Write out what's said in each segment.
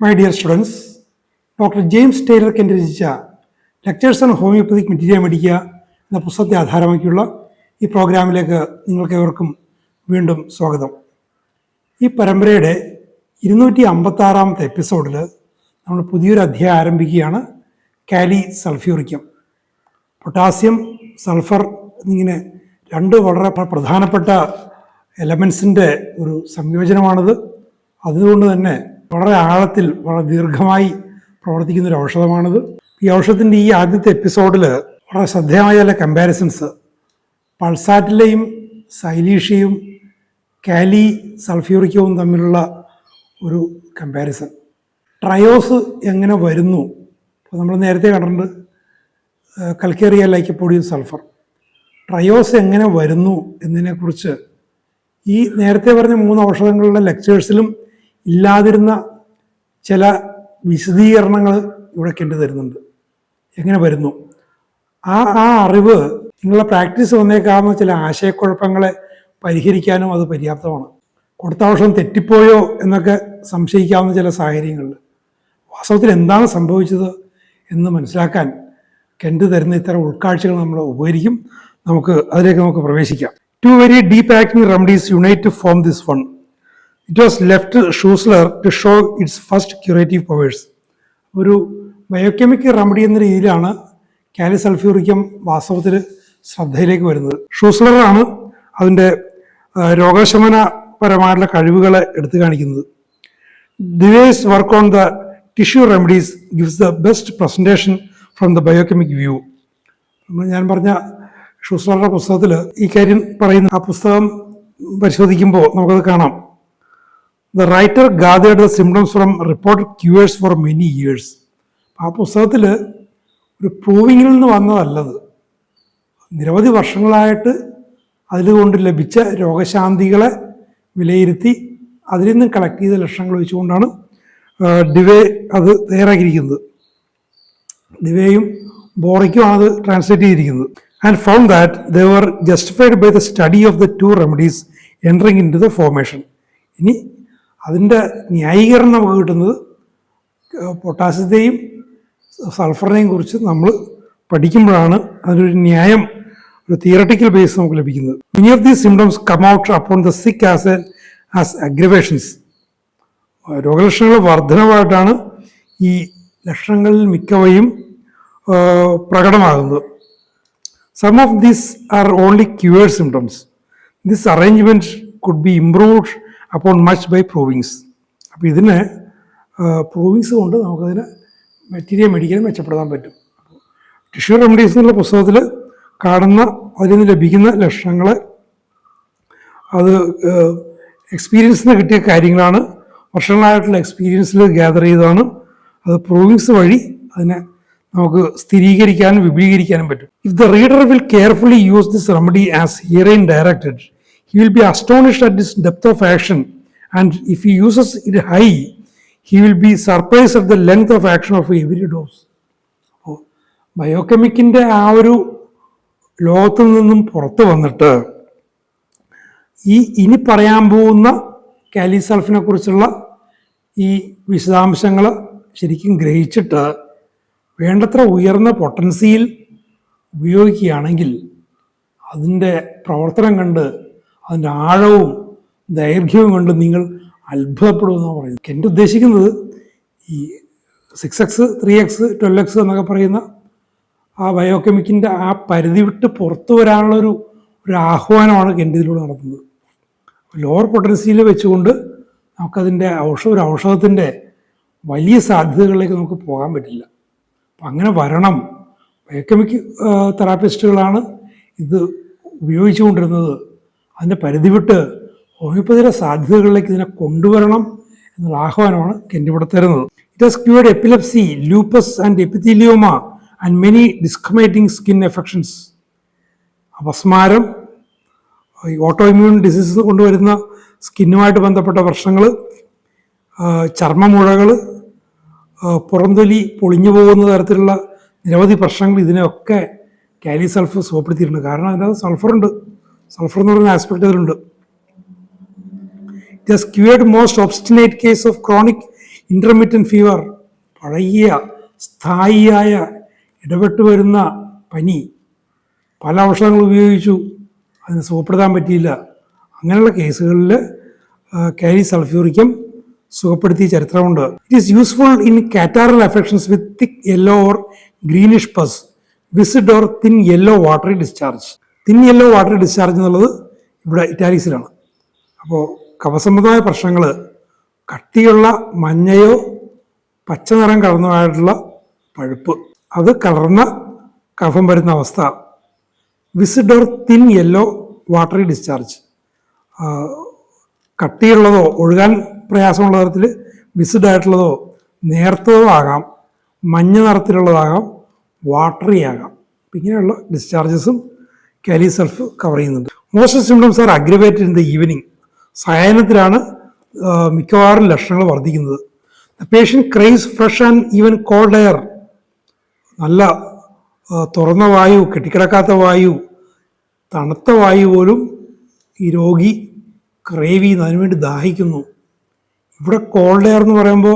My dear students, doctor James Tyler Kent രചിച്ച lectures on homoeopathic materia medica എന്ന പുസ്തകത്തെ ആധാരമാക്കിയുള്ള ഈ പ്രോഗ്രാമിലേക്ക് നിങ്ങൾക്കേവർക്കും വീണ്ടും സ്വാഗതം. ഈ പരമ്പരയുടെ 256-ാമത്തെ എപ്പിസോഡിൽ നമ്മൾ പുതിയൊരു അധ്യായം ആരംഭിക്കുകയാണ്. കാലി സൾഫ്യൂറിക്കം. പൊട്ടാസ്യം, സൾഫർ എന്നിങ്ങനെ രണ്ട് വളരെ പ്രധാനപ്പെട്ട എലമെൻസിൻ്റെ ഒരു സംയോജനമാണിത്. അതുകൊണ്ട് തന്നെ വളരെ ആഴത്തിൽ, വളരെ ദീർഘമായി പ്രവർത്തിക്കുന്ന ഒരു ഔഷധമാണിത്. ഈ ഔഷധത്തിൻ്റെ ഈ ആദ്യത്തെ എപ്പിസോഡിൽ വളരെ ശ്രദ്ധേയമായ ചില കമ്പാരിസൺസ്, പൾസാറ്റിലെയും സൈലീഷ്യയും കാലി സൾഫ്യൂറിക്കവും തമ്മിലുള്ള ഒരു കമ്പാരിസൺ. ട്രയോസ് എങ്ങനെ വരുന്നു? അപ്പോൾ നമ്മൾ നേരത്തെ കണ്ടിട്ടുണ്ട് കൽക്കേറിയ ലൈക്കോപോഡിയം സൾഫർ. ട്രയോസ് എങ്ങനെ വരുന്നു എന്നതിനെക്കുറിച്ച് ഈ നേരത്തെ പറഞ്ഞ 3 ഔഷധങ്ങളുടെ ലെക്ചേഴ്സിലും ഇല്ലാതിരുന്ന ചില വിശദീകരണങ്ങൾ ഇവിടെ കണ്ടു തരുന്നുണ്ട്. എങ്ങനെ വരുന്നു ആ അറിവ് നിങ്ങളുടെ പ്രാക്ടീസ് വന്നേക്കാവുന്ന ചില ആശയക്കുഴപ്പങ്ങളെ പരിഹരിക്കാനും അത് പര്യാപ്തമാണ്. കൊടുത്ത ഔഷധം തെറ്റിപ്പോയോ എന്നൊക്കെ സംശയിക്കാവുന്ന ചില സാഹചര്യങ്ങളിൽ വാസ്തവത്തിൽ എന്താണ് സംഭവിച്ചത് എന്ന് മനസ്സിലാക്കാൻ കെൻ്റ് തരുന്ന ഇത്തരം ഉൾക്കാഴ്ചകൾ നമ്മൾ ഉപകരിക്കും. അതിലേക്ക് നമുക്ക് പ്രവേശിക്കാം. 2 very deep acting remedies unite to form this one. It was left to Schussler to show its first curative powers. ഒരു ബയോകെമിക്കൽ റെമഡി എന്ന രീതിയിലാണ് കാലി സൾഫ്യൂറിക്കം വാസ്തവത്തിൽ ശ്രദ്ധയിലേക്ക് വരുന്നത്. ഷൂസ്ലറാണ് അതിൻ്റെ രോഗശമനപരമായിട്ടുള്ള കഴിവുകളെ എടുത്തു കാണിക്കുന്നത്. Deve's work on the tissue remedies gives the best presentation from the biochemic view. ഞാൻ പറഞ്ഞ ഷൂസ്ലറുടെ പുസ്തകത്തിൽ ഈ കാര്യം പറയുന്ന ആ പുസ്തകം പരിശോധിക്കുമ്പോൾ നമുക്കത് കാണാം. The writer gathered the symptoms from reported cures for many years. ആ പുസ്തകത്തിൽ ഒരു പ്രൂവിങ്ങിൽ നിന്ന് വന്നതല്ലത്, നിരവധി വർഷങ്ങളായിട്ട് അതിലുകൊണ്ട് ലഭിച്ച രോഗശാന്തികളെ വിലയിരുത്തി അതിൽ നിന്നും കളക്ട് ചെയ്ത ലക്ഷണങ്ങൾ വെച്ചുകൊണ്ടാണ് ഡിവേ അത് തയ്യാറാക്കിയിരിക്കുന്നത്. ഡിവേയും ബോറയ്ക്കുമാണ് അത് ട്രാൻസ്ലേറ്റ് ചെയ്തിരിക്കുന്നത്. And found that they were justified by the study of the 2 remedies entering into the formation. ഇനി അതിൻ്റെ ന്യായീകരണം നമുക്ക് കിട്ടുന്നത് പൊട്ടാസ്യത്തെയും സൾഫറിനെയും കുറിച്ച് നമ്മൾ പഠിക്കുമ്പോഴാണ് അതിനൊരു ന്യായം, ഒരു തിയറട്ടിക്കൽ ബേസ് നമുക്ക് ലഭിക്കുന്നത്. Many of these symptoms come out upon the sick as aggravations. രോഗലക്ഷണങ്ങൾ വർധനമായിട്ടാണ് ഈ ലക്ഷണങ്ങളിൽ മിക്കവയും പ്രകടമാകുന്നത്. Some of these are only cured symptoms. This arrangement could be improved upon much by provings. അപ്പോൾ ഇതിന് പ്രൂവിങ്സ് കൊണ്ട് നമുക്കതിന് മെറ്റീരിയ മെഡിക്കൽ മെച്ചപ്പെടുത്താൻ പറ്റും. ടിഷ്യൂ റെമഡീസ് എന്നുള്ള പുസ്തകത്തിൽ കാണുന്ന അതിൽ നിന്ന് ലഭിക്കുന്ന ലക്ഷണങ്ങളെ അത് എക്സ്പീരിയൻസിൽ നിന്ന് കിട്ടിയ കാര്യങ്ങളാണ്, വർഷങ്ങളായിട്ടുള്ള എക്സ്പീരിയൻസിൽ ഗ്യാദർ ചെയ്തതാണ്. അത് പ്രൂവിങ്സ് വഴി അതിനെ നമുക്ക് സ്ഥിരീകരിക്കാനും വിപുലീകരിക്കാനും പറ്റും. If the reader will carefully use this remedy as herein directed, he will be astonished at its depth of action, and if he uses it high, he will be surprised at the length of action of every dose. ബയോകെമിക്കിൻ്റെ ആ ഒരു ലോകത്തു നിന്നും പുറത്തു വന്നിട്ട് ഇനി പറയാൻ പോകുന്ന കാലി സൾഫിനെ കുറിച്ചുള്ള ഈ വിശദാംശങ്ങൾ ശരിക്കും ഗ്രഹിച്ചിട്ട് വേണ്ടത്ര ഉയർന്ന പൊട്ടൻസിയിൽ ഉപയോഗിക്കുകയാണെങ്കിൽ അതിൻ്റെ പ്രവർത്തനം കണ്ട് അതിൻ്റെ ആഴവും ദൈർഘ്യവും കണ്ട് നിങ്ങൾ അത്ഭുതപ്പെടുമെന്നാണ് പറയുന്നത്. എൻ്റെ ഉദ്ദേശിക്കുന്നത് ഈ 6x 3x 12x എന്നൊക്കെ പറയുന്ന ആ ബയോകെമിക്കിൻ്റെ ആ പരിധി വിട്ട് പുറത്തു വരാനുള്ളൊരു ആഹ്വാനമാണ് കെൻ്റ് ഇതിലൂടെ നടത്തുന്നത്. ലോവർ പൊട്ടൻസിയിൽ വെച്ചുകൊണ്ട് നമുക്കതിൻ്റെ ഔഷധത്തിൻ്റെ വലിയ സാധ്യതകളിലേക്ക് നമുക്ക് പോകാൻ പറ്റില്ല. അപ്പം അങ്ങനെ വരണം. ബയോകെമിക് തെറാപ്പിസ്റ്റുകളാണ് ഇത് ഉപയോഗിച്ചുകൊണ്ടിരുന്നത്. അതിൻ്റെ പരിധി വിട്ട് ഹോമിയോപ്പതിയുടെ സാധ്യതകളിലേക്ക് ഇതിനെ കൊണ്ടുവരണം എന്നുള്ള ആഹ്വാനമാണ് കെൻ്റ് ഇവിടെ തരുന്നത്. It has cured epilepsy, lupus and epithelioma and many discriminating skin affections. അപസ്മാരം, ഓട്ടോ ഇമ്മ്യൂൺ ഡിസീസസ് കൊണ്ടുവരുന്ന സ്കിന്നുമായിട്ട് ബന്ധപ്പെട്ട പ്രശ്നങ്ങൾ, ചർമ്മമുഴകൾ, പുറംതൊലി പൊളിഞ്ഞു പോകുന്ന തരത്തിലുള്ള നിരവധി പ്രശ്നങ്ങൾ, ഇതിനെയൊക്കെ കാലി സൾഫർ സുഖപ്പെടുത്തിയിട്ടുണ്ട്. കാരണം അതിനകത്ത് സൾഫറുണ്ട്. സൾഫർ എന്ന് പറയുന്ന ആസ്പെക്ട് അതിലുണ്ട്. It has cured most obstinate case of chronic intermittent fever, പഴകിയ സ്ഥായിയായ ഇടപെട്ട് വരുന്ന പനി, പല ഔഷധങ്ങൾ ഉപയോഗിച്ചു, അതിന് സുഖപ്പെടുത്താൻ പറ്റിയില്ല. അങ്ങനെയുള്ള കേസുകളിൽ കാരി സൾഫ്യൂറിക്കം സുഖപ്പെടുത്തിയ ചരിത്രമുണ്ട്. It is useful in catarrhal affections with thick yellow or greenish pus, viscid or thin yellow watery discharge. Thin yellow watery discharge എന്നുള്ളത് ഇവിടെ ഇറ്റാലിക്സിലാണ്. അപ്പോൾ കഫസംബന്ധമായ പ്രശ്നങ്ങൾ, കട്ടിയുള്ള മഞ്ഞയോ പച്ച നിറം കലർന്നതായിട്ടുള്ള പഴുപ്പ്, അത് കലർന്ന കഫം വരുന്ന അവസ്ഥ, viscid or thin yellow watery discharge. കട്ടിയുള്ളതോ ഒഴുകാൻ പ്രയാസമുള്ള തരത്തിൽ വിസിഡ് ആയിട്ടുള്ളതോ നേർത്തതോ ആകാം, മഞ്ഞ നിറത്തിലുള്ളതാകാം, വാട്ടറി ആകാം. ഇങ്ങനെയുള്ള ഡിസ്ചാർജസും കാരി സൾഫ് കവർ ചെയ്യുന്നുണ്ട്. Most symptoms are aggravated in the evening. സായാഹ്നത്തിലാണ് മിക്കവാറും ലക്ഷണങ്ങൾ വർദ്ധിക്കുന്നത്. The patient craves fresh and even cold air. നല്ല തുറന്ന വായു, കെട്ടിക്കിടക്കാത്ത വായു, തണുത്ത വായു പോലും ഈ രോഗി ക്രേവ് ചെയ്യുന്നു, അതിനുവേണ്ടി ദാഹിക്കുന്നു. ഇവിടെ കോൾഡ് എയർ എന്ന് പറയുമ്പോൾ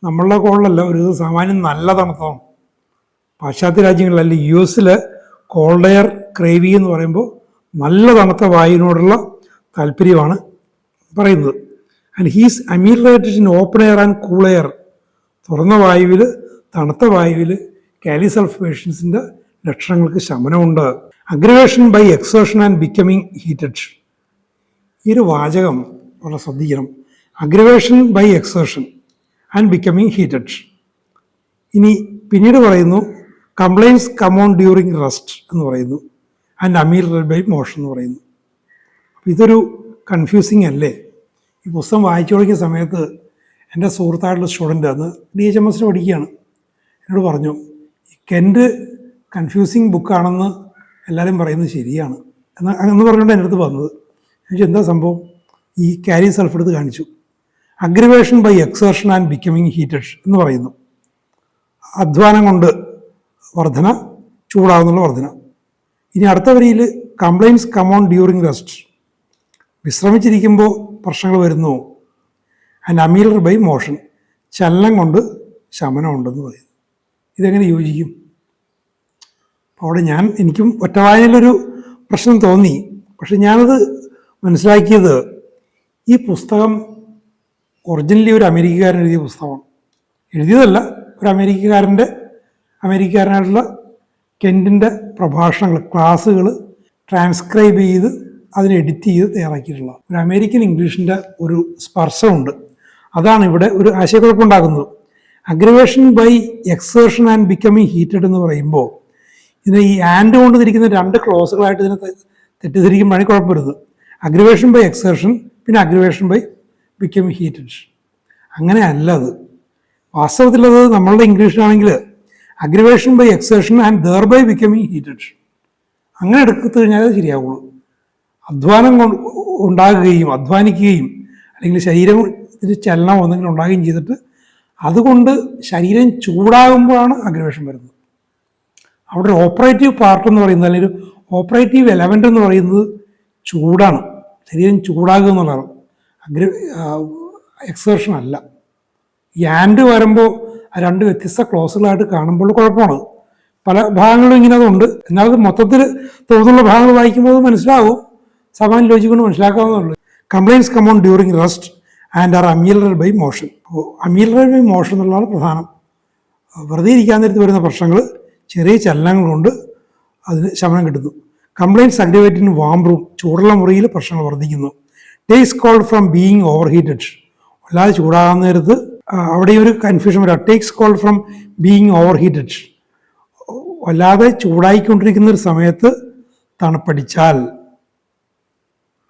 നമ്മളുടെ കോൾഡല്ല, ഒരു സാമാന്യം നല്ല തണുത്തതാണ്. പാശ്ചാത്യ രാജ്യങ്ങളിലല്ല, US കോൾഡ് എയർ ക്രേവ് എന്ന് പറയുമ്പോൾ നല്ല തണുത്ത വായുവിനോടുള്ള താല്പര്യമാണ് പറയുന്നത്. And he's ameliorated in open air and cool air. തുറന്ന വായുവിൽ, തണുത്ത വായുവിൽ കാരി സൾഫ് പേഷ്യൻസിൻ്റെ ലക്ഷണങ്ങൾക്ക് ശമനമുണ്ട്. Aggravation by exertion and becoming heated. ഈ ഒരു വാചകം വളരെ ശ്രദ്ധിക്കണം. Aggravation by exertion and becoming heated. ഇനി പിന്നീട് പറയുന്നു കംപ്ലൈൻസ് കമോൺ ഡ്യൂറിങ് റെസ്റ്റ് എന്ന് പറയുന്നു, ആൻഡ് അമീലറേറ്റഡ് ബൈ മോഷൻ എന്ന് പറയുന്നു. ഇതൊരു കൺഫ്യൂസിങ് അല്ലേ? ഈ പുസ്തകം വായിച്ചു തുടങ്ങിയ സമയത്ത് എൻ്റെ സുഹൃത്തായിട്ടുള്ള സ്റ്റുഡൻ്റ്, അന്ന് DHMS പഠിക്കുകയാണ്, എന്നോട് പറഞ്ഞു ഈ കെൻറ്റ് കൺഫ്യൂസിങ് ബുക്കാണെന്ന് എല്ലാവരും പറയുന്നത് ശരിയാണ് എന്ന് പറഞ്ഞുകൊണ്ട് എൻ്റെ അടുത്ത് വന്നത്. എനിക്ക് എന്താ സംഭവം? ഈ കാരി സൾഫ് എടുത്ത് കാണിച്ചു. Aggravation by exertion and becoming heated എന്ന് പറയുന്നു. അധ്വാനം കൊണ്ട് വർധന, ചൂടാകുന്നുള്ള വർധന. ഇനി അടുത്ത വരിയിൽ കംപ്ലൈൻസ് കമോൺ ഡ്യൂറിങ് റെസ്റ്റ്. വിശ്രമിച്ചിരിക്കുമ്പോൾ പ്രശ്നങ്ങൾ വരുന്നു. ആൻഡ് അമീലർ ബൈ മോഷൻ, ചലനം കൊണ്ട് ശമനമുണ്ടെന്ന് പറയുന്നു. ഇതെങ്ങനെ യോജിക്കും? അപ്പോൾ അവിടെ എനിക്കും ഒറ്റവായനയിലൊരു പ്രശ്നം തോന്നി. പക്ഷെ ഞാനത് മനസ്സിലാക്കിയത്, ഈ പുസ്തകം ഒറിജിനലി ഒരു അമേരിക്കക്കാരൻ എഴുതിയ പുസ്തകമാണ്. എഴുതിയതല്ല, ഒരു അമേരിക്കക്കാരനായിട്ടുള്ള കെൻറ്റിൻ്റെ പ്രഭാഷണങ്ങൾ, ക്ലാസ്സുകൾ ട്രാൻസ്ക്രൈബ് ചെയ്ത് അതിനെ എഡിറ്റ് ചെയ്ത് തയ്യാറാക്കിയിട്ടുള്ള ഒരു അമേരിക്കൻ ഇംഗ്ലീഷിൻ്റെ ഒരു സ്പർശമുണ്ട്. അതാണ് ഇവിടെ ഒരു ആശയക്കുഴപ്പമുണ്ടാക്കുന്നത്. Aggravation by exertion and becoming heated എന്ന് പറയുമ്പോൾ ഇതിനെ ഈ ആൻഡ് കൊണ്ട് തിരിക്കുന്ന രണ്ട് ക്ലോസുകളായിട്ട് ഇതിനെ തെറ്റിദ്ധരിക്കുമ്പോഴാണ് കുഴപ്പം വരുന്നത്. അഗ്രവേഷൻ ബൈ എക്സേർഷൻ, പിന്നെ അഗ്രവേഷൻ ബൈ ബിക്കമിങ് ഹീറ്റഡ്. അങ്ങനെയല്ല അത്. വാസ്തവത്തിലത് നമ്മളുടെ ഇംഗ്ലീഷിലാണെങ്കിൽ aggravation by exertion and there by becoming heated. അങ്ങനെ എടുത്തു കഴിഞ്ഞാൽ അത് ശരിയാവുള്ളൂ. അധ്വാനം ഉണ്ടാകുകയും അധ്വാനിക്കുകയും അല്ലെങ്കിൽ ശരീരത്തിന് ചലനം ഒന്നെങ്കിലും ഉണ്ടാകുകയും ചെയ്തിട്ട് അതുകൊണ്ട് ശരീരം ചൂടാകുമ്പോഴാണ് അഗ്രവേഷൻ വരുന്നത്. അവിടെ ഒരു ഓപ്പറേറ്റീവ് പാർട്ട് എന്ന് പറയുന്നത്, അല്ലെങ്കിൽ ഒരു ഓപ്പറേറ്റീവ് എലമെൻ്റ് എന്ന് പറയുന്നത് ചൂടാണ്. ശരീരം ചൂടാകുക എന്നുള്ളതാണ്. എക്സേർഷൻ അല്ല. ഈ ആൻഡ് വരുമ്പോൾ ആ രണ്ട് വ്യത്യസ്ത ക്ലോസുകളായിട്ട് കാണുമ്പോൾ കുഴപ്പമാണ്. പല ഭാഗങ്ങളും ഇങ്ങനെ അതുണ്ട്. എന്നാൽ അത് മൊത്തത്തിൽ തോന്നുള്ള ഭാഗങ്ങൾ വായിക്കുമ്പോൾ അത് മനസ്സിലാവും, സാമാന്യ ലോജിക് കൊണ്ട് മനസ്സിലാക്കാവുന്നതുള്ളൂ. Complaints come on during rest and are ameliorated by motion. അപ്പോൾ അമീലറേറ്റഡ് ബൈ മോഷൻ എന്നുള്ളതാണ് പ്രധാനം. വെറുതെ ഇരിക്കാൻ നേരത്ത് വരുന്ന പ്രശ്നങ്ങൾ ചെറിയ ചലനങ്ങൾ കൊണ്ട് അതിന് ശമനം കിട്ടുന്നു. Complaints aggravate in warm room. ചൂടുള്ള മുറിയിൽ പ്രശ്നങ്ങൾ വർദ്ധിക്കുന്നു. Takes cold from being over heated. വല്ലാതെ ചൂടാകുന്ന നേരത്ത് അവിടെ ഒരു കൺഫ്യൂഷൻ വരാം. Takes cold from being over heated. വല്ലാതെ ചൂടായിക്കൊണ്ടിരിക്കുന്ന ഒരു സമയത്ത് തണുപ്പടിച്ചാൽ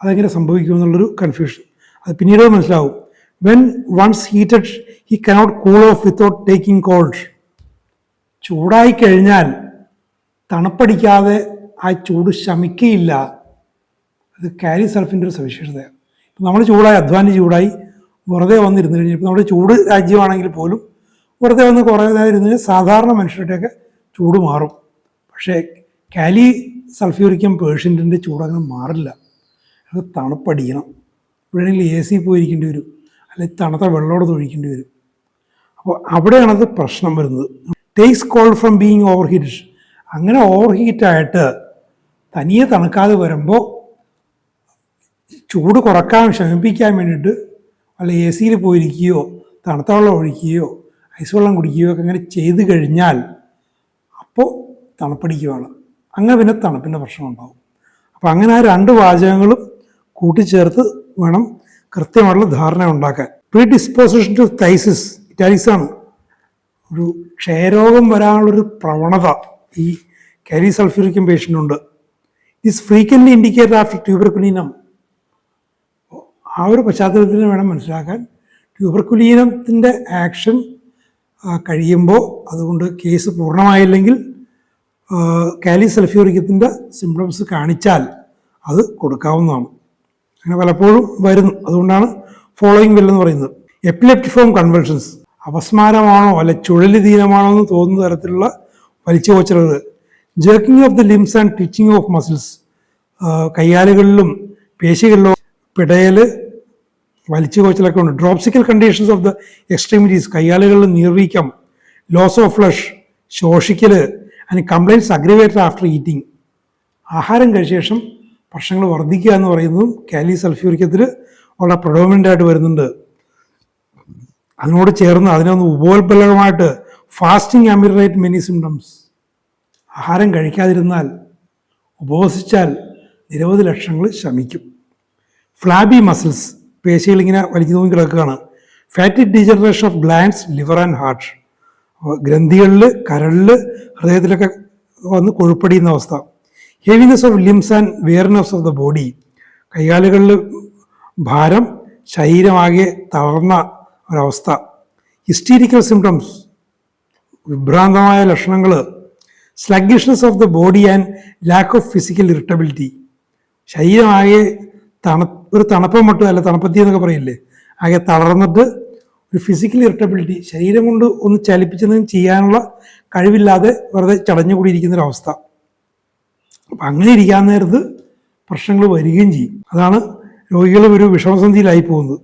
അതെങ്ങനെ സംഭവിക്കുമെന്നുള്ളൊരു കൺഫ്യൂഷൻ. അത് പിന്നീട് മനസ്സിലാവും. When once heated he cannot cool off without taking cold. ചൂടായിക്കഴിഞ്ഞാൽ തണുപ്പടിക്കാതെ ആ ചൂട് ശമിക്കയില്ല. അത് കാരി സൾഫിൻ്റെ ഒരു സവിശേഷതയാണ്. ഇപ്പം നമ്മൾ ചൂടായി, അധ്വാനിച്ച് ചൂടായി വെറുതെ വന്നിരുന്നു കഴിഞ്ഞാൽ, ഇപ്പം നമ്മുടെ ചൂട് രാജ്യമാണെങ്കിൽ പോലും വെറുതെ വന്ന് കുറേ നേരം ഇരുന്ന് കഴിഞ്ഞാൽ സാധാരണ മനുഷ്യരുടെയൊക്കെ ചൂട് മാറും. പക്ഷേ കാരി സൾഫ്യൂറിക്കം പേഷ്യൻറ്റിൻ്റെ ചൂട് അങ്ങനെ മാറില്ല. അത് തണുപ്പടിക്കണം. ഇവിടെയെങ്കിൽ AC പോയിരിക്കേണ്ടി വരും, അല്ലെങ്കിൽ തണുത്ത വെള്ളമോട് തൊഴിക്കേണ്ടി വരും. അപ്പോൾ അവിടെയാണത് പ്രശ്നം വരുന്നത്. Takes call from being over heat. അങ്ങനെ ഓവർ ഹീറ്റായിട്ട് തനിയെ തണുക്കാതെ വരുമ്പോൾ ചൂട് കുറക്കാൻ ശമിപ്പിക്കാൻ വേണ്ടിയിട്ട് വല്ല എ സിയിൽ പോയിരിക്കുകയോ തണുത്ത വെള്ളം ഒഴിക്കുകയോ ഐസ് വെള്ളം കുടിക്കുകയോ ഒക്കെ അങ്ങനെ ചെയ്ത് കഴിഞ്ഞാൽ അപ്പോൾ തണുപ്പടിക്കുകയാണ്. അങ്ങനെ പിന്നെ തണുപ്പിൻ്റെ പ്രശ്നം ഉണ്ടാവും. അപ്പോൾ അങ്ങനെ ആ രണ്ട് വാചകങ്ങളും കൂട്ടിച്ചേർത്ത് വേണം കൃത്യമായിട്ടുള്ള ധാരണ ഉണ്ടാക്കാൻ. പ്രീ ഡിസ്പോസിഷൻ ടു തൈസിസ്, ഇറ്റാലിക്സാണ്. ഒരു ക്ഷയരോഗം വരാനുള്ളൊരു പ്രവണത ഈ കാരി സൾഫ്യൂരിക്കും പേഷ്യൻ്റുണ്ട്. Is frequently indicated after tuberculinum. ആ ഒരു പശ്ചാത്തലത്തിൽ വേണം മനസ്സിലാക്കാൻ. ട്യൂബർകുലീനത്തിൻ്റെ ആക്ഷൻ കഴിയുമ്പോൾ, അതുകൊണ്ട് കേസ് പൂർണ്ണമായില്ലെങ്കിൽ കാലി സൾഫ്യൂരിക്കത്തിൻ്റെ സിംറ്റംസ് കാണിച്ചാൽ അത് കൊടുക്കാവുന്നതാണ്. അങ്ങനെ പലപ്പോഴും വരുന്നു. അതുകൊണ്ടാണ് ഫോളോയിങ് വെല്ലെന്ന് പറയുന്നത്. എപ്പിലെപ്റ്റിഫോം കൺവൾഷൻസ്, അപസ്മാരമാണോ അല്ലെ ചുഴലിധീനമാണോ എന്ന് തോന്നുന്ന തരത്തിലുള്ള വലിച്ചുപോച്ചലുകൾ. Jerking of the limbs and twitching of muscles, കയ്യാലുകളിലും പേശികളിലും പിടയൽ വലിച്ചുപോച്ചലൊക്കെ ഉണ്ട്. Dropsical conditions of the extremities, കയ്യാലുകളിൽ നീർവീക്കം, ലോസ് ഓഫ് ഫ്ലഷ്, ശോഷിക്കൽ and complaints aggravated after eating. ആഹാരം കഴിച്ച ശേഷം പ്രശ്നങ്ങൾ വർദ്ധിക്കുക എന്ന് പറയുന്നതും കാലി സൾഫ്യൂരിക്കത്തിൽ വളരെ പ്രൊഡോമിനൻ്റ് ആയിട്ട് വരുന്നുണ്ട്. അതിനോട് ചേർന്ന് അതിനൊന്ന് ഉപോത്ബലകമായിട്ട് ഫാസ്റ്റിംഗ് അമിറേറ്റ് മെനി സിംറ്റംസ്. ആഹാരം കഴിക്കാതിരുന്നാൽ, ഉപവസിച്ചാൽ നിരവധി ലക്ഷണങ്ങൾ ശമിക്കും. ഫ്ലാബി മസിൽസ്, പേശികളിങ്ങനെ വലിച്ചു തൂങ്ങി കിടക്കുകയാണ്. Fatty degeneration of glands, liver and heart, ഗ്രന്ഥികളിൽ, കരളിൽ, ഹൃദയത്തിലൊക്കെ വന്ന് കൊഴുപ്പടിയുന്ന അവസ്ഥ. Heaviness of limbs and weariness of the body, കൈകാലുകളിൽ ഭാരം, ശരീരമാകെ തളർന്ന ഒരവസ്ഥ. ഹിസ്റ്റീരിക്കൽ സിംറ്റംസ്, വിഭ്രാന്തമായ ലക്ഷണങ്ങൾ. Sluggishness of the body and lack of physical irritability, ശരീരമാകെ ഒരു തണുപ്പം മട്ടും അല്ല തണുപ്പത്തി എന്നൊക്കെ പറയില്ലേ, ആകെ തളർന്നിട്ട് ഒരു ഫിസിക്കൽ ഇറിറ്റബിലിറ്റി, ശരീരം കൊണ്ട് ഒന്ന് ചലിപ്പിച്ചതും ചെയ്യാനുള്ള കഴിവില്ലാതെ വെറുതെ ചടഞ്ഞുകൂടിയിരിക്കുന്നൊരവസ്ഥ. അപ്പം അങ്ങനെ ഇരിക്കാൻ നേരത്ത് പ്രശ്നങ്ങൾ വരികയും ചെയ്യും. അതാണ് രോഗികൾ ഒരു വിഷമസന്ധിയിലായി പോകുന്നത്.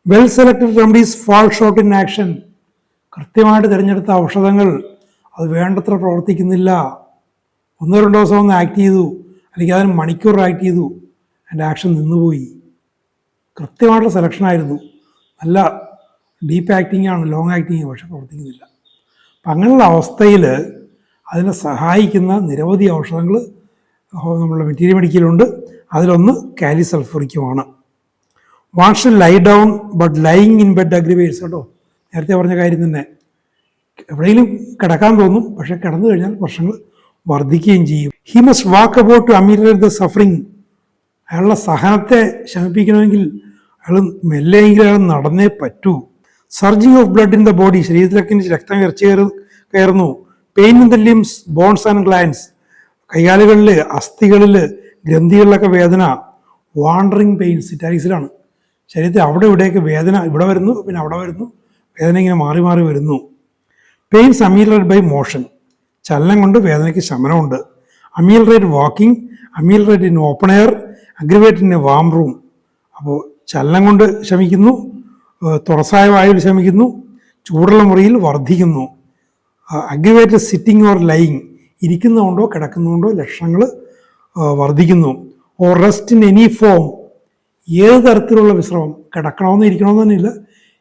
Well selected remedies fall short in action. കൃത്യമായിട്ട് തിരഞ്ഞെടുത്ത ഔഷധങ്ങൾ അത് വേണ്ടത്ര പ്രവർത്തിക്കുന്നില്ല. 1-2 ദിവസം ഒന്ന് ആക്ട് ചെയ്തു, അല്ലെങ്കിൽ അതിന് മണിക്കൂർ ആക്ട് ചെയ്തു, അതിൻ്റെ ആക്ഷൻ നിന്നുപോയി. കൃത്യമായിട്ടുള്ള സെലക്ഷനായിരുന്നു, നല്ല ഡീപ്പ് ആക്ടിങ് ആണ്, ലോങ് ആക്ടിങ്, പക്ഷെ പ്രവർത്തിക്കുന്നില്ല. അപ്പം അങ്ങനെയുള്ള അവസ്ഥയിൽ അതിനെ സഹായിക്കുന്ന നിരവധി ഔഷധങ്ങൾ നമ്മളുടെ മെറ്റീരിയൽ മെഡിക്കലുണ്ട്. അതിലൊന്ന് കാലി സൾഫ്യൂരിക്കുമാണ്. One should lie down but lying in bed aggravates. കേട്ടോ, നേരത്തെ പറഞ്ഞ കാര്യം തന്നെ. എവിടെയെങ്കിലും കിടക്കാൻ തോന്നും, പക്ഷെ കിടന്നു കഴിഞ്ഞാൽ പ്രശ്നങ്ങൾ വർദ്ധിക്കുകയും ചെയ്യും. He must walk about to ameliorate the suffering. അയാളുടെ സഹനത്തെ ശമിപ്പിക്കണമെങ്കിൽ അയാൾ മെല്ലെയെങ്കിലും അയാൾ നടന്നേ പറ്റൂ. Surging of blood in the body, ശരീരത്തിലേക്ക് രക്തം കയറുന്നു. Pain in the limbs, bones and glands, കൈകാലുകളിൽ, അസ്ഥികളിൽ, ഗ്രന്ഥികളിലൊക്കെ വേദന. വാണ്ടറിങ് പെയിൻസ്, ഇറ്റാലിക്സിലാണ്. ശരീരത്തിൽ അവിടെ ഇവിടെയൊക്കെ വേദന, ഇവിടെ വരുന്നു പിന്നെ അവിടെ വരുന്നു, വേദന ഇങ്ങനെ മാറി മാറി വരുന്നു. പെയിൻസ് അമീലറേറ്റ് ബൈ മോഷൻ, ചലനം കൊണ്ട് വേദനയ്ക്ക് ശമനമുണ്ട്. Ameliorate walking, ameliorate in open air, aggravate in a warm room. അപ്പോൾ ചലനം കൊണ്ട് ശമിക്കുന്നു, തുറസായ വായുവിൽ ശമിക്കുന്നു, ചൂടുള്ള മുറിയിൽ വർദ്ധിക്കുന്നു. അഗ്രിവേറ്റ് സിറ്റിംഗ് ഓർ ലൈയിങ്, ഇരിക്കുന്നതുകൊണ്ടോ കിടക്കുന്നതുകൊണ്ടോ ലക്ഷണങ്ങൾ വർദ്ധിക്കുന്നു. Or rest in any form, ഏത് തരത്തിലുള്ള വിശ്രമം, കിടക്കണമെന്ന് ഇരിക്കണമെന്ന് തന്നെയില്ല,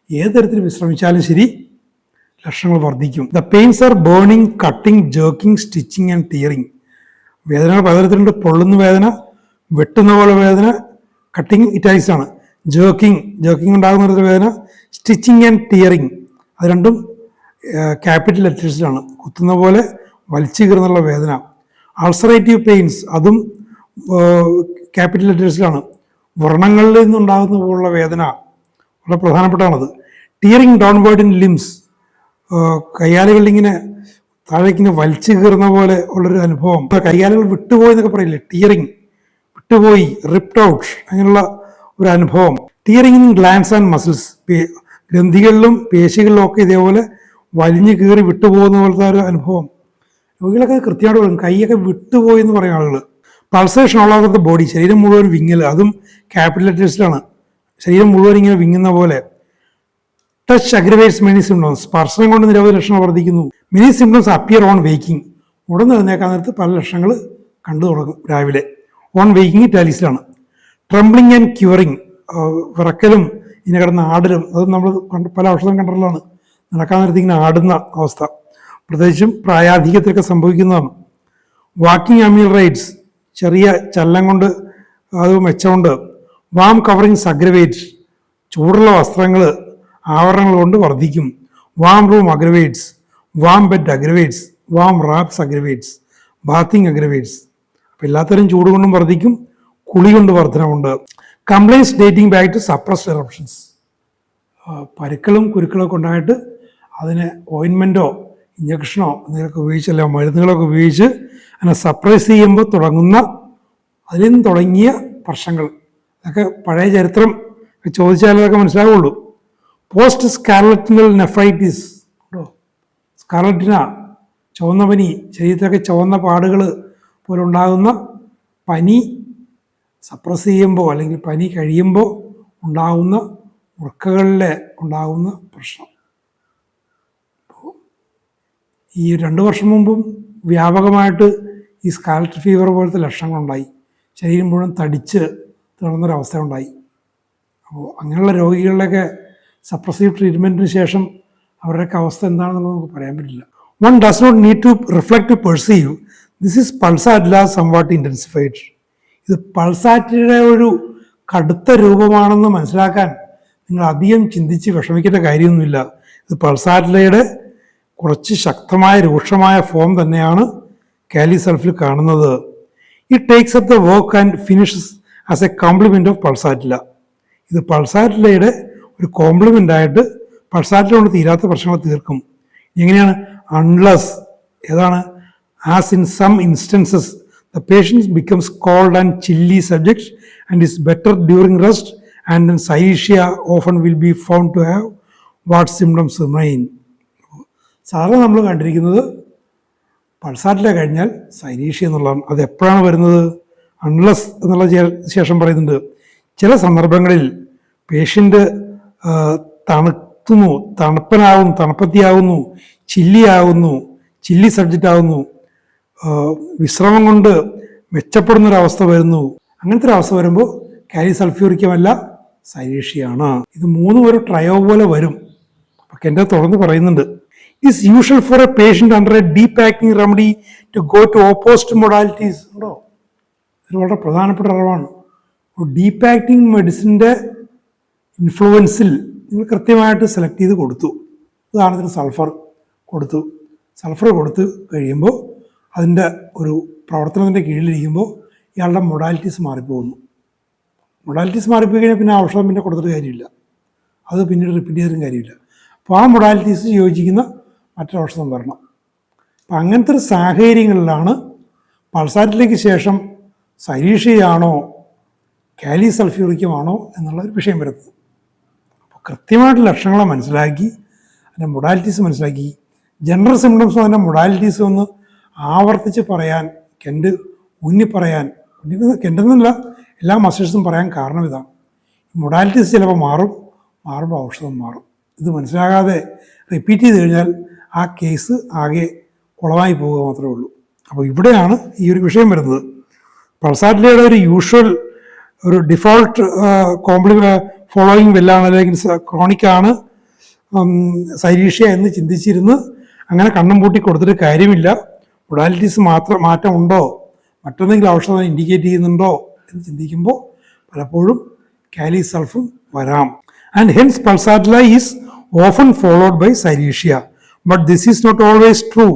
ഏത് തരത്തിൽ വിശ്രമിച്ചാലും ശരി ലക്ഷണങ്ങൾ വർദ്ധിക്കും. The pains are burning, cutting, jerking, stitching and tearing. വേദനകൾ പലതരത്തിലുണ്ട്. പൊള്ളുന്ന വേദന, വെട്ടുന്ന പോലെ വേദന, കട്ടിങ് ഇറ്റാലിക്സ് ആണ്. ജേർക്കിംഗ് ഉണ്ടാകുന്ന ഒരു വേദന, സ്റ്റിച്ചിങ് ആൻഡ് ടിയറിങ്, അത് രണ്ടും ക്യാപിറ്റൽ ലെറ്റേഴ്സിലാണ്. കുത്തുന്ന പോലെ വലിച്ചു കീറുന്നുള്ള വേദന. അൾസറേറ്റീവ് പെയിൻസ്, അതും ക്യാപിറ്റൽ ലെറ്റേഴ്സിലാണ്. വ്രണങ്ങളിൽ നിന്നുണ്ടാകുന്ന പോലുള്ള വേദന വളരെ പ്രധാനപ്പെട്ടാണത്. ടിയറിങ് ഡൗൺവേർഡ് ഇൻ ലിംസ്, കയ്യാലുകളിലിങ്ങനെ താഴേക്കിങ്ങനെ വലിച്ചു കീറുന്ന പോലെ ഉള്ളൊരു അനുഭവം. കയ്യാലുകൾ വിട്ടുപോയി എന്നൊക്കെ പറയില്ലേ, ടിയറിങ്, വിട്ടുപോയി, റിപ്ഡ് ഔട്ട്, അങ്ങനെയുള്ള ഒരു അനുഭവം. Tearing in glands and muscles, ഗ്രന്ഥികളിലും പേശികളിലും ഒക്കെ ഇതേപോലെ വലിഞ്ഞു കീറി വിട്ടുപോകുന്ന പോലത്തെ ഒരു അനുഭവം. രോഗികളൊക്കെ കൃത്യമായിട്ട് പറയും, കൈയൊക്കെ വിട്ടുപോയി എന്ന് പറയും ആളുകൾ. Pulsation all over the body, ശരീരം മുഴുവൻ വിങ്ങൽ, അതും ക്യാപിറ്റൽ ലെറ്റേഴ്സിലാണ്. ശരീരം മുഴുവൻ ഇങ്ങനെ വിങ്ങുന്ന പോലെ. Touch aggravates many symptoms. സ്പർശനം കൊണ്ട് നിരവധി ലക്ഷണങ്ങൾ വർദ്ധിക്കുന്നു. Many symptoms appear on waking. ഉടനെ എഴുന്നേക്കാൻ നേരത്ത് പല ലക്ഷണങ്ങൾ കണ്ടു തുടങ്ങും രാവിലെ. ഓൺ വേക്കിംഗ് ഇറ്റാലിക്സിലാണ്. ട്രംബ്ലിങ് ആൻഡ് ക്യൂറിങ്, വിറക്കലും ഇങ്ങനെ കിടന്ന് ആടലും, അത് നമ്മൾ പല ഔഷധം കണ്ടിട്ടുള്ളതാണ്. നടക്കാൻ നേരത്ത് ഇങ്ങനെ ആടുന്ന അവസ്ഥ പ്രത്യേകിച്ചും പ്രായാധിക്യത്തിലൊക്കെ സംഭവിക്കുന്നതാണ്. വാക്കിംഗ് അമീൽ റൈറ്റ്സ്, ചെറിയ ചലനം കൊണ്ട് അത് മെച്ചമുണ്ട്. വാം കവറിങ്സ് അഗ്രവേറ്റ്സ്, ചൂടുള്ള വസ്ത്രങ്ങൾ ആവരണങ്ങൾ കൊണ്ട് വർദ്ധിക്കും. Warm room aggravates, warm bed aggravates, warm wraps aggravates, bathing aggravates. അപ്പം എല്ലാത്തരം ചൂട് കൊണ്ടും വർദ്ധിക്കും, കുളി കൊണ്ട് വർധനമുണ്ട്. Complaints dating back to suppressed eruptions, പരുക്കളും കുരുക്കളൊക്കെ ഉണ്ടായിട്ട് അതിന് ഓയിൻമെൻറ്റോ ഇഞ്ചക്ഷനോ എന്തെങ്കിലുമൊക്കെ ഉപയോഗിച്ചല്ല മരുന്നുകളൊക്കെ ഉപയോഗിച്ച് അതിനെ സപ്രസ് ചെയ്യുമ്പോൾ തുടങ്ങുന്ന അതിൽ നിന്ന് തുടങ്ങിയ പ്രശ്നങ്ങൾ അതൊക്കെ പഴയ ചരിത്രം ചോദിച്ചാലേ അതൊക്കെ മനസ്സിലാവുള്ളൂ. പോസ്റ്റ് സ്കാർലറ്റിനൽ നെഫ്രൈറ്റിസ്, സ്കാർലറ്റിന, ചുവന്ന പനി, ശരീരത്തിലൊക്കെ ചുവന്ന പാടുകൾ പോലെ ഉണ്ടാകുന്ന പനി സപ്രസ് ചെയ്യുമ്പോൾ അല്ലെങ്കിൽ പനി കഴിയുമ്പോൾ ഉണ്ടാകുന്ന വൃക്കകളിൽ ഉണ്ടാകുന്ന പ്രശ്നം. ഈ 2 വർഷം മുമ്പും വ്യാപകമായിട്ട് ഈ സ്കാർലറ്റ് ഫീവർ പോലത്തെ ലക്ഷണങ്ങളുണ്ടായി. ശരീരം മുഴുവൻ തടിച്ച് തീർന്നൊരവസ്ഥ ഉണ്ടായി. അപ്പോൾ അങ്ങനെയുള്ള രോഗികളിലൊക്കെ സപ്രസീവ് ട്രീറ്റ്മെൻറ്റിന് ശേഷം അവരുടെയൊക്കെ അവസ്ഥ എന്താണെന്നുള്ളത് നമുക്ക് പറയാൻ പറ്റില്ല. One does not need to reflect to perceive this is Pulsatilla somewhat intensified. ഇത് പൾസാറ്റിയുടെ ഒരു കടുത്ത രൂപമാണെന്ന് മനസ്സിലാക്കാൻ നിങ്ങൾ അധികം ചിന്തിച്ച് വിഷമിക്കേണ്ട കാര്യമൊന്നുമില്ല. ഇത് പൾസാറ്റിലയുടെ കുറച്ച് ശക്തമായ രൂക്ഷമായ ഫോം തന്നെയാണ് കാലി സൾഫിൽ കാണുന്നത്. It takes up the work and finishes as a complement of Pulsatilla. ഇത് പൾസാറ്റിലയുടെ ഒരു കോംപ്ലിമെൻ്റ് ആയിട്ട് പൾസാറ്റില കൊണ്ട് തീരാത്ത പ്രശ്നങ്ങൾ തീർക്കും. എങ്ങനെയാണ്? അൺലെസ് ഏതാണ് as in some instances the patients becomes cold and chilly subject and is better during rest and then silicea often will be found to have what symptoms remain. സാധാരണ നമ്മൾ കണ്ടിരിക്കുന്നത് പൾസാറ്റില കഴിഞ്ഞാൽ സൈനീഷ്യ എന്നുള്ളതാണ്. അത് എപ്പോഴാണ് വരുന്നത്? അൺലെസ് എന്നുള്ള ശേഷം പറയുന്നുണ്ട് ചില സന്ദർഭങ്ങളിൽ പേഷ്യൻ്റ് തണുപ്പനാകുന്നു, തണുപ്പത്തിയാകുന്നു, ചില്ലിയാകുന്നു, ചില്ലി സബ്ജക്റ്റ് ആകുന്നു, വിശ്രമം കൊണ്ട് മെച്ചപ്പെടുന്നൊരവസ്ഥ വരുന്നു. അങ്ങനത്തെ ഒരു അവസ്ഥ വരുമ്പോൾ കാലി സൾഫ്യൂറിക്കമല്ല സൈനീഷ്യയാണ്. ഇത് മൂന്നും ഒരു ട്രയോ പോലെ വരും. അപ്പം എൻ്റെ തുടർന്ന് പറയുന്നുണ്ട് it's usual for a patient under a deep acting remedy to go to opposite modalities. ഉണ്ടോ? ഇത് വളരെ പ്രധാനപ്പെട്ട അറിവാണ്. ഡീപാക്കിംഗ് മെഡിസിൻ്റെ ഇൻഫ്ലുവൻസിൽ നിങ്ങൾ കൃത്യമായിട്ട് സെലക്ട് ചെയ്ത് കൊടുത്തു. ഉദാഹരണത്തിന് സൾഫർ കൊടുത്ത് കഴിയുമ്പോൾ അതിൻ്റെ ഒരു പ്രവർത്തനത്തിൻ്റെ കീഴിലിരിക്കുമ്പോൾ ഇയാളുടെ മൊഡാലിറ്റീസ് മാറിപ്പോകുന്നു. മൊഡാലിറ്റീസ് മാറിപ്പോയി കഴിഞ്ഞാൽ പിന്നെ ഔഷധം പിന്നെ കൊടുത്തിട്ട് കാര്യമില്ല, അത് പിന്നീട് റിപ്പീറ്റ് ചെയ്തിട്ടും കാര്യമില്ല. അപ്പോൾ ആ മൊഡാലിറ്റീസ് യോജിക്കുന്ന മറ്റൊരു ഔഷധം വരണം. അപ്പം അങ്ങനത്തെ ഒരു സാഹചര്യങ്ങളിലാണ് പൾസാറ്റിലേക്ക് ശേഷം സൈനീഷ്യയാണോ കാലി സൾഫ്യൂറിക്കമാണോ എന്നുള്ള ഒരു വിഷയം വരുന്നത്. അപ്പോൾ കൃത്യമായിട്ട് ലക്ഷണങ്ങളെ മനസ്സിലാക്കി അതിൻ്റെ മൊഡാലിറ്റീസ് മനസ്സിലാക്കി ജനറൽ സിംറ്റംസും അതിൻ്റെ മൊഡാലിറ്റീസും ഒന്ന് ആവർത്തിച്ച് പറയാൻ പറയാൻ കെൻഡെന്നല്ല എല്ലാ മസിൽസും പറയാൻ കാരണം ഇതാണ്. മൊഡാലിറ്റീസ് ചിലപ്പോൾ മാറുമ്പോൾ ഔഷധം മാറും. ഇത് മനസ്സിലാകാതെ റിപ്പീറ്റ് ചെയ്ത് കഴിഞ്ഞാൽ ആ കേസ് ആകെ കുളമായി പോവുക മാത്രമേ ഉള്ളൂ. അപ്പോൾ ഇവിടെയാണ് ഈ ഒരു വിഷയം വരുന്നത്. പൾസാറ്റിലയുടെ ഒരു യൂഷ്വൽ ഒരു ഡിഫോൾട്ട് ഫോളോയിങ് വെല്ലാണ് അല്ലെങ്കിൽ ക്രോണിക്കാണ് സൈനീഷ്യ എന്ന് ചിന്തിച്ചിരുന്ന് അങ്ങനെ കണ്ണും പൂട്ടി കൊടുത്തിട്ട് കാര്യമില്ല. മൊഡാലിറ്റീസ് മാറ്റം ഉണ്ടോ, മറ്റെന്തെങ്കിലും ഔഷധം ഇൻഡിക്കേറ്റ് ചെയ്യുന്നുണ്ടോ എന്ന് ചിന്തിക്കുമ്പോൾ പലപ്പോഴും കാലി സൾഫും വരാം. And hence pulsatilla is often followed by silicea. But this is not always true.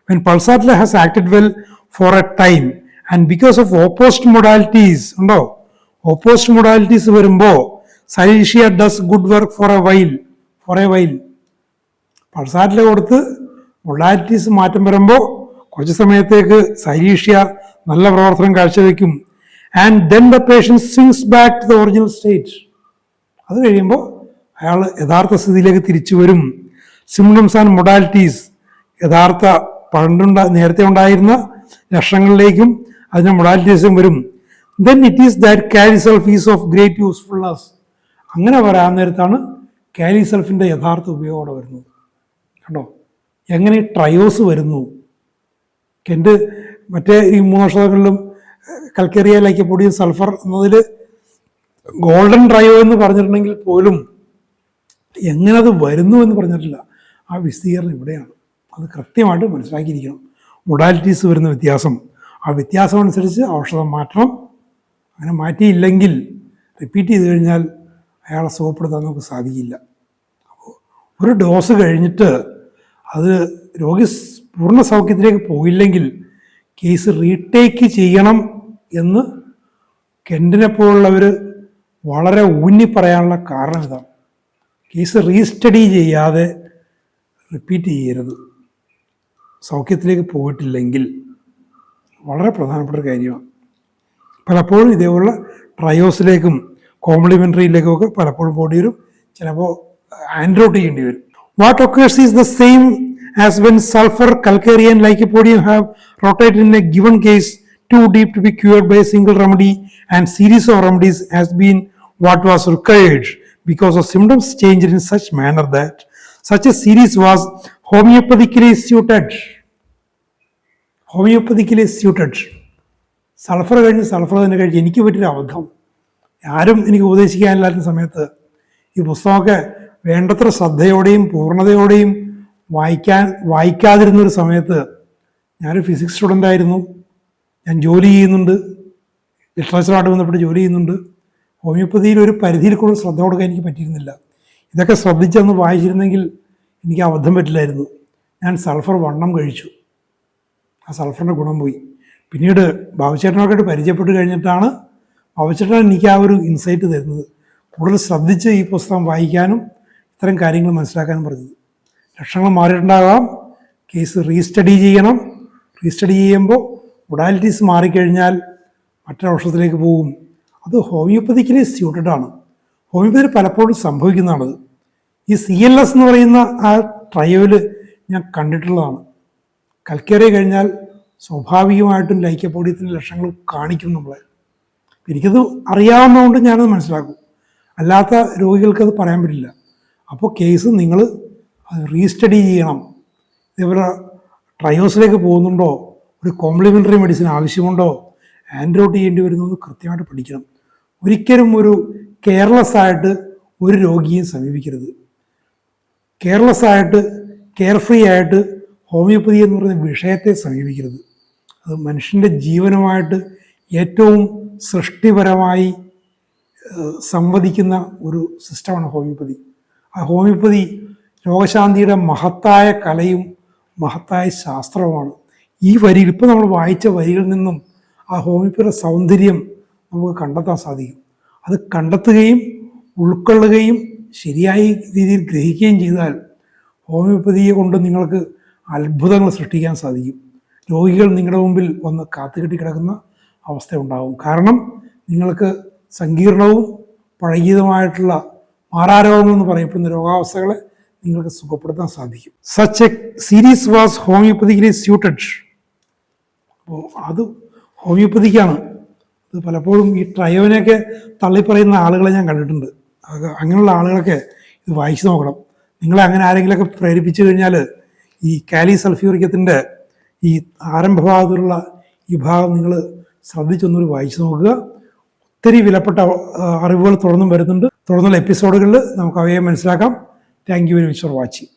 When pulsatilla has acted well for a time and because of opposite modalities ഉണ്ടോ, ഓപ്പോസിറ്റ് മൊഡാലിറ്റീസ് വരുമ്പോൾ silicea does good work for a while. Pulsatilla കൊടുത്ത് modalities മാറ്റം വരുമ്പോൾ കുറച്ച് സമയത്തേക്ക് silicea നല്ല പ്രവർത്തനം കാഴ്ചവെക്കും. And then the patient swings back to the original state. അത് കഴിയുമ്പോൾ അയാൾ യഥാർത്ഥ സ്ഥിതിയിലേക്ക് തിരിച്ചു വരും. സിംറ്റംസ് ആൻഡ് മൊഡാലിറ്റീസ് യഥാർത്ഥ നേരത്തെ ഉണ്ടായിരുന്ന ലക്ഷണങ്ങളിലേക്കും അതിൻ്റെ മൊഡാലിറ്റീസും വരും. ദെൻ ഇറ്റ് ഈസ് ദാറ്റ് കാലി സൾഫ് ഈസ് ഓഫ് ഗ്രേറ്റ് യൂസ്ഫുൾനെസ്. അങ്ങനെ വരാൻ നേരത്താണ് കാലിസൾഫിൻ്റെ യഥാർത്ഥ ഉപയോഗം വരുന്നത്. കണ്ടോ എങ്ങനെ ട്രയോസ് വരുന്നു. കെൻറ്റ് മറ്റേ ഈ 3 ഔഷധങ്ങളിലും കൽക്കേറിയ, ലൈക്കോപോഡിയം, സൾഫർ എന്നതിൽ ഗോൾഡൻ ട്രയോ എന്ന് പറഞ്ഞിട്ടുണ്ടെങ്കിൽ പോലും എങ്ങനെ അത് വരുന്നു എന്ന് പറഞ്ഞിട്ടില്ല. ആ വിശദീകരണം ഇവിടെയാണ്. അത് കൃത്യമായിട്ട് മനസ്സിലാക്കിയിരിക്കണം. മൊഡാലിറ്റീസ് വരുന്ന വ്യത്യാസം, ആ വ്യത്യാസം അനുസരിച്ച് ഔഷധം മാറ്റണം. അങ്ങനെ മാറ്റിയില്ലെങ്കിൽ, റിപ്പീറ്റ് ചെയ്ത് കഴിഞ്ഞാൽ അയാളെ സുഖപ്പെടുത്താൻ നമുക്ക് സാധിക്കില്ല. അപ്പോൾ ഒരു ഡോസ് കഴിഞ്ഞിട്ട് അത് രോഗി പൂർണ്ണ സൗഖ്യത്തിലേക്ക് പോയില്ലെങ്കിൽ കേസ് റീടേക്ക് ചെയ്യണം എന്ന് കെൻറ്റിനെ പോലുള്ളവർ വളരെ ഊന്നി പറയാനുള്ള കാരണം ഇതാണ്. കേസ് റീസ്റ്റഡി ചെയ്യാതെ റിപ്പീറ്റ് ചെയ്യരുത്. സൗഖ്യത്തിലേക്ക് പോയിട്ടില്ലെങ്കിൽ വളരെ പ്രധാനപ്പെട്ട ഒരു കാര്യമാണ്. പലപ്പോഴും ഇതേപോലുള്ള ട്രയോസിലേക്കും കോംപ്ലിമെൻ്ററിയിലേക്കും ഒക്കെ പലപ്പോഴും പോകേണ്ടി വരും. ചിലപ്പോൾ ആൻഡ്രോട്ട് ചെയ്യേണ്ടി വരും. What occurs is the same as when sulfur, calcarean, lycopodium have rotated in a given case too deep to be cured by a single remedy, and series of remedies has been what was required because of symptoms changed in such manner that such a series was homeopathically suited. Homeopathically suited. Sulphur തന്നെ കഴിഞ്ഞ് എനിക്ക് പറ്റിയൊരു അബദ്ധം, ആരും എനിക്ക് ഉപദേശിക്കാനില്ലാത്ത സമയത്ത് ഈ പുസ്തകമൊക്കെ വേണ്ടത്ര ശ്രദ്ധയോടെയും പൂർണ്ണതയോടെയും വായിക്കാതിരുന്നൊരു സമയത്ത്, ഞാനൊരു ഫിസിക്സ് സ്റ്റുഡൻ്റ് ആയിരുന്നു, ഞാൻ ജോലി ചെയ്യുന്നുണ്ട്, ലിറ്ററേച്ചറുമായിട്ട് ബന്ധപ്പെട്ട് ജോലി ചെയ്യുന്നുണ്ട്. ഹോമിയോപ്പതിയിൽ ഒരു പരിധിയിൽ കൂടുതൽ ശ്രദ്ധ കൊടുക്കാൻ എനിക്ക് പറ്റിയിരുന്നില്ല. ഇതൊക്കെ ശ്രദ്ധിച്ചൊന്ന് വായിച്ചിരുന്നെങ്കിൽ എനിക്ക് അബദ്ധം പറ്റില്ലായിരുന്നു. ഞാൻ സൾഫർ വണ്ണം കഴിച്ചു, ആ സൾഫറിൻ്റെ ഗുണം പോയി. പിന്നീട് ബാബുച്ചേട്ടനൊക്കെ പരിചയപ്പെട്ട് കഴിഞ്ഞിട്ടാണ് ബാബുച്ചേട്ടൻ എനിക്ക് ആ ഒരു ഇൻസൈറ്റ് തരുന്നത്, കൂടുതൽ ശ്രദ്ധിച്ച് ഈ പുസ്തകം വായിക്കാനും ഇത്തരം കാര്യങ്ങൾ മനസ്സിലാക്കാനും പറഞ്ഞത്. ലക്ഷണങ്ങൾ മാറിയിട്ടുണ്ടാകാം, കേസ് റീസ്റ്റഡി ചെയ്യണം. റീസ്റ്റഡി ചെയ്യുമ്പോൾ മൊഡാലിറ്റീസ് മാറിക്കഴിഞ്ഞാൽ മറ്റൊരൗഷധത്തിലേക്ക് പോകും. അത് ഹോമിയോപ്പതിക്കലി സ്യൂട്ടഡാണ്. ഹോമിയോപ്പതിയിൽ പലപ്പോഴും സംഭവിക്കുന്നതാണത്. ഈ CLS എന്ന് പറയുന്ന ആ ട്രയോയിൽ ഞാൻ കണ്ടിട്ടുള്ളതാണ്. കൽക്കേറിയ കഴിഞ്ഞാൽ സ്വാഭാവികമായിട്ടും ലൈക്കോപോഡിയത്തിൻ്റെ ലക്ഷണങ്ങൾ കാണിക്കും നമ്മളെ. എനിക്കത് അറിയാവുന്നതുകൊണ്ട് ഞാനത് മനസ്സിലാക്കും. അല്ലാത്ത രോഗികൾക്കത് പറയാൻ പറ്റില്ല. അപ്പോൾ കേസ് നിങ്ങൾ അത് റീസ്റ്റഡി ചെയ്യണം. ഇതേപോലെ ട്രയോസിലേക്ക് പോകുന്നുണ്ടോ, ഒരു കോംപ്ലിമെൻ്ററി മെഡിസിൻ ആവശ്യമുണ്ടോ, ആൻഡ്രോട്ട് ചെയ്യേണ്ടി വരുന്നതെന്ന് കൃത്യമായിട്ട് പഠിക്കണം. ഒരിക്കലും ഒരു കെയർലെസ് ആയിട്ട് ഒരു രോഗിയെ സമീപിക്കരുത്. കെയർലെസ് ആയിട്ട്, കെയർ ഫ്രീ ആയിട്ട് ഹോമിയോപ്പതി എന്ന് പറയുന്ന വിഷയത്തെ സമീപിക്കരുത്. അത് മനുഷ്യൻ്റെ ജീവനുമായിട്ട് ഏറ്റവും സൃഷ്ടിപരമായി സംവദിക്കുന്ന ഒരു സിസ്റ്റമാണ് ഹോമിയോപ്പതി. ആ ഹോമിയോപ്പതി രോഗശാന്തിയുടെ മഹത്തായ കലയും മഹത്തായ ശാസ്ത്രവുമാണ്. ഈ വരിയിൽ, ഇപ്പോൾ നമ്മൾ വായിച്ച വരികളിൽ നിന്നും ആ ഹോമിയോപ്പതിയുടെ സൗന്ദര്യം നമുക്ക് കണ്ടെത്താൻ സാധിക്കും. അത് കണ്ടെത്തുകയും ഉൾക്കൊള്ളുകയും ശരിയായ രീതിയിൽ ഗ്രഹിക്കുകയും ചെയ്താൽ ഹോമിയോപ്പതിയെ കൊണ്ട് നിങ്ങൾക്ക് അത്ഭുതങ്ങൾ സൃഷ്ടിക്കാൻ സാധിക്കും. രോഗികൾ നിങ്ങളുടെ മുമ്പിൽ വന്ന് കാത്തുകെട്ടി കിടക്കുന്ന അവസ്ഥ ഉണ്ടാകും. കാരണം നിങ്ങൾക്ക് സങ്കീർണവും പഴകിയതുമായിട്ടുള്ള മാറാരോഗങ്ങളെന്ന് പറയപ്പെടുന്ന രോഗാവസ്ഥകളെ നിങ്ങൾക്ക് സുഖപ്പെടുത്താൻ സാധിക്കും. Such a series was homeopathically suited. അപ്പോൾ അത് ഹോമിയോപ്പതിക്കാണ്. അത് പലപ്പോഴും ഈ ട്രയോനെയൊക്കെ തള്ളിപ്പറയുന്ന ആളുകളെ ഞാൻ കണ്ടിട്ടുണ്ട്. അങ്ങനെയുള്ള ആളുകളൊക്കെ ഇത് വായിച്ചു നോക്കണം. നിങ്ങളെ അങ്ങനെ ആരെങ്കിലുമൊക്കെ പ്രേരിപ്പിച്ചു കഴിഞ്ഞാൽ ഈ കാലി സൾഫ്യൂറിക്കത്തിൻ്റെ ഈ ആരംഭഭാഗത്തുള്ള ഈ ഭാഗം നിങ്ങൾ ശ്രദ്ധിച്ചൊന്നൊരു വായിച്ചു നോക്കുക. ഒത്തിരി വിലപ്പെട്ട അറിവുകൾ തുടർന്നും വരുന്നുണ്ട്. തുടർന്നുള്ള എപ്പിസോഡുകളിൽ നമുക്ക് അവയെ മനസ്സിലാക്കാം. Thank you very much for watching.